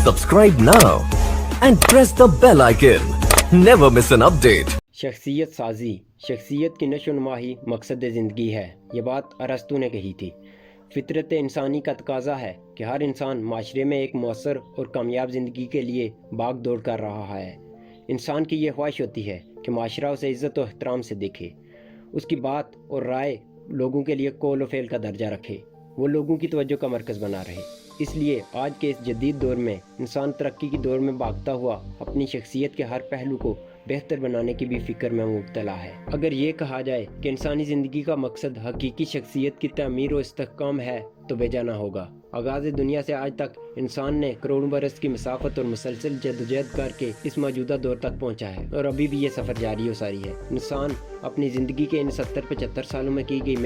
Subscribe now and press the bell icon. Never miss an update. शख्सियत साजी, शख्सियत की नशोनुमा ही मकसद ज़िंदगी है। ये बात अरस्तू ने कही थी। फितरत इंसानी का तकाजा है कि हर इंसान माशरे में एक मौसर और कामयाब ज़िंदगी के लिए भाग दौड़ कर रहा है। इंसान की ये ख्वाहिश होती है कि माशरा उसे इज़्ज़त और एहतराम से देखे, उसकी बात और राय लोगों के लिए कौल व फ़ेल का दर्जा रखे, वो लोगों की तवज्जो का मरकज़ बना रहे। इसलिए आज के इस जदीद दौर में इंसान तरक्की की दौर में भागता हुआ अपनी शख्सियत के हर पहलू को बेहतर बनाने की भी फ़िक्र में मुब्तला है। अगर ये कहा जाए कि इंसानी ज़िंदगी का मकसद हकीकी शख्सियत की तमीर और इस्तेहकाम है तो बेजाना होगा। आगाज़ दुनिया से आज तक इंसान ने करोड़ों बरस की मसाफत और मुसलसल जद्दोजहद करके इस मौजूदा दौर तक पहुँचा है और अभी भी ये सफ़र जारी व सारी है। इंसान अपनी ज़िंदगी के इन 70-75 सालों में की गई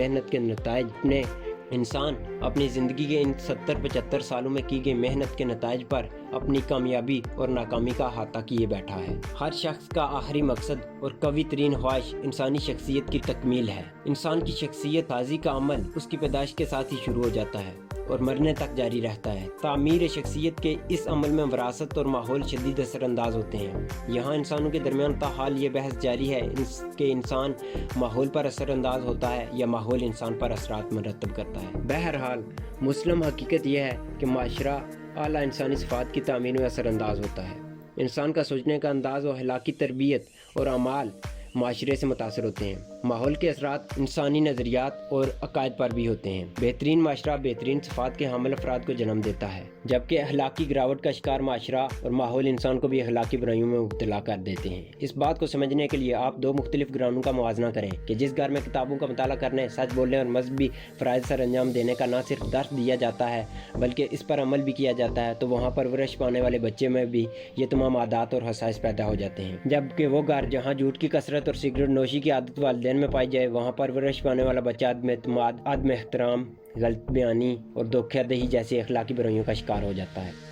मेहनत के नताइज पर अपनी कामयाबी और नाकामी का अहाता किए बैठा है। हर शख्स का आखिरी मकसद और कवी तरीन ख्वाहिश इंसानी शख्सियत की तकमील है। इंसान की शख्सियत साजी का अमल उसकी पैदाइश के साथ ही शुरू हो जाता है और मरने तक जारी रहता है। तामीर शख्सियत के इस अमल में विरासत और माहौल शदीद असरअंदाज होते हैं। यहाँ इंसानों के दरमियान ताहाल ये बहस जारी है कि इंसान माहौल पर असरअंदाज होता है या माहौल इंसान पर असरात मरतब करता है। बहरहाल मुस्लिम हकीकत यह है कि माशरा आला इंसानी सिफात की तामीर में असरअंदाज होता है। इंसान का सोचने का अंदाज और अखलाकी तरबियत और अमाल माशरे से मुतासर होते हैं। माहौल के असरात इंसानी नज़रियात और अकायद पर भी होते हैं। बेहतरीन माशरा बेहतरीन सिफात के हामिल अफराद को जन्म देता है, जबकि अखलाकी गिरावट का शिकार माशरा और माहौल इंसान को भी अखलाकी बुराइयों में मुब्तला कर देते हैं। इस बात को समझने के लिए आप दो मुख्तलिफ घरानों का मुवाजना करें कि जिस घर में किताबों का मुताला करने, सच बोलने और मजहबी फ़राइज़ सर अंजाम देने का न सिर्फ दर्स दिया जाता है बल्कि इस पर अमल भी किया जाता है, तो वहाँ परवरिश पाने वाले बच्चे में भी ये तमाम आदात और हसाइस पैदा हो जाते हैं। जबकि वो घर जहाँ झूठ की कसरत और सिगरेट नोशी की आदत वालिदैन में पाई जाए, वहाँ परवरिश पाने वाला बच्चा आदम एतमाद, आदम एहतराम, गलत बयानी और धोखाधड़ी जैसी अखलाकी बुराइयों का शिकार हो जाता है।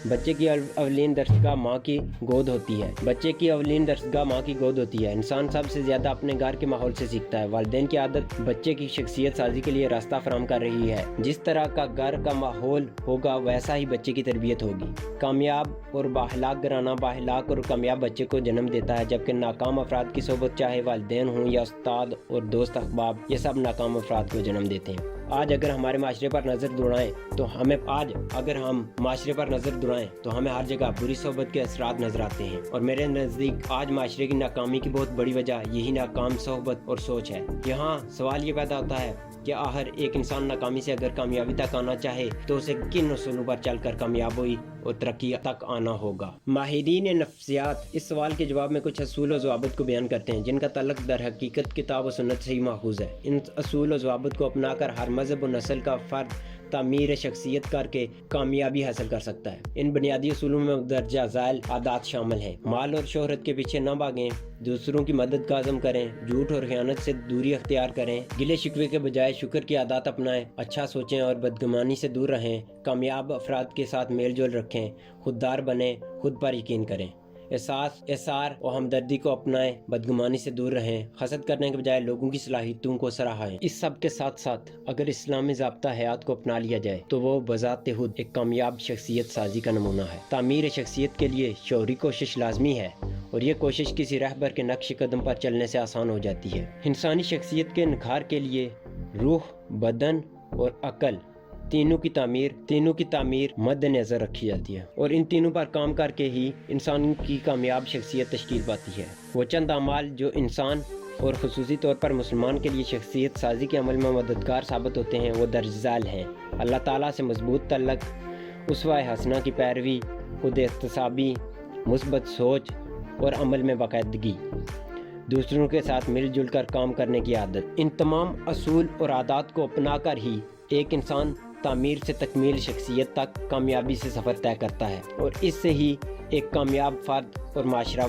बच्चे की अवलीन दरसगाह माँ की गोद होती है। इंसान सबसे ज़्यादा अपने घर के माहौल से सीखता है। वालिदैन की आदत बच्चे की शख्सियत साजी के लिए रास्ता फराहम कर रही है। जिस तरह का घर का माहौल होगा वैसा ही बच्चे की तरबियत होगी। कामयाब और बाहलाक घराना बाहलाक और कामयाब बच्चे को जन्म देता है, जबकि नाकाम अफराद की सोबत चाहे वालिदैन हों या उस्ताद और दोस्त अहबाब, ये सब नाकाम अफराद को जन्म देते हैं। आज अगर हम माशरे पर नज़र दौड़ाएं तो हमें हर जगह बुरी सोबत के असरात नजर आते हैं और मेरे नज़दीक आज माशरे की नाकामी की बहुत बड़ी वजह यही नाकाम सोहबत और सोच है। यहाँ सवाल ये पैदा होता है कि आखिर एक इंसान नाकामी से अगर कामयाबी तक आना चाहे तो उसे किन उसूलों पर चलकर कामयाब हुई और तरक्की तक आना होगा। माहिरीन नफ्सियात इस सवाल के जवाब में कुछ असूल और ज़वाबित को बयान करते हैं जिनका तल्लुक दर हकीकत किताब और सुन्नत से ही माखूज़ है। इन असूल और ज़वाबित को अपनाकर हर मज़हब और नस्ल का फ़र्द तामीर शख्सियत करके कामयाबी हासिल कर सकता है। इन बुनियादी असूलों में दर्जा ज़ाइल आदात शामिल हैं। माल और शोहरत के पीछे न भागें, दूसरों की मदद का अज़म करें, झूठ और खयानत से दूरी अख्तियार करें, गिले शिकवे के बजाय शुक्र की आदत अपनाएं, अच्छा सोचें और बदगुमानी से दूर रहें, कामयाब अफराद के साथ मेल जोल रखें, खुददार बनें, खुद पर यकीन करें, एहसार और हमदर्दी को अपनाएं, बदगुमानी से दूर रहें, हसद करने के बजाय लोगों की सलाहियतों को सराहें। इस सब के साथ साथ अगर इस्लामी ज़ाब्ता हयात को अपना लिया जाए तो वो बज़ाते खुद एक कामयाब शख्सियत साजी का नमूना है। तामीर शख्सियत के लिए शौरी कोशिश लाजमी है और ये कोशिश किसी रहबर के नक्श कदम पर चलने से आसान हो जाती है। इंसानी शख्सियत के निखार के लिए रूह, बदन और अकल तीनों की तामीर मद्देनज़र रखी जाती है और इन तीनों पर काम करके ही इंसान की कामयाब शख्सियत तश्कील पाती है। वो चंद अमाल जो इंसान और ख़ुसूसी तौर पर मुसलमान के लिए शख्सियत साजी के अमल में मददगार साबित होते हैं वो दर्जाल हैं। अल्लाह ताला से मजबूत तल्लुक़, उसवा हसना की पैरवी, खुद एहतसाबी, मुस्बत सोच और अमल में बाकायदगी, दूसरों के साथ मिलजुल कर काम करने की आदत, इन तमाम असूल और आदात को अपना कर ही एक इंसान तामीर से तकमील शख्सियत तक कामयाबी से सफ़र तय करता है और इससे ही एक कामयाब फ़र्द और माशरा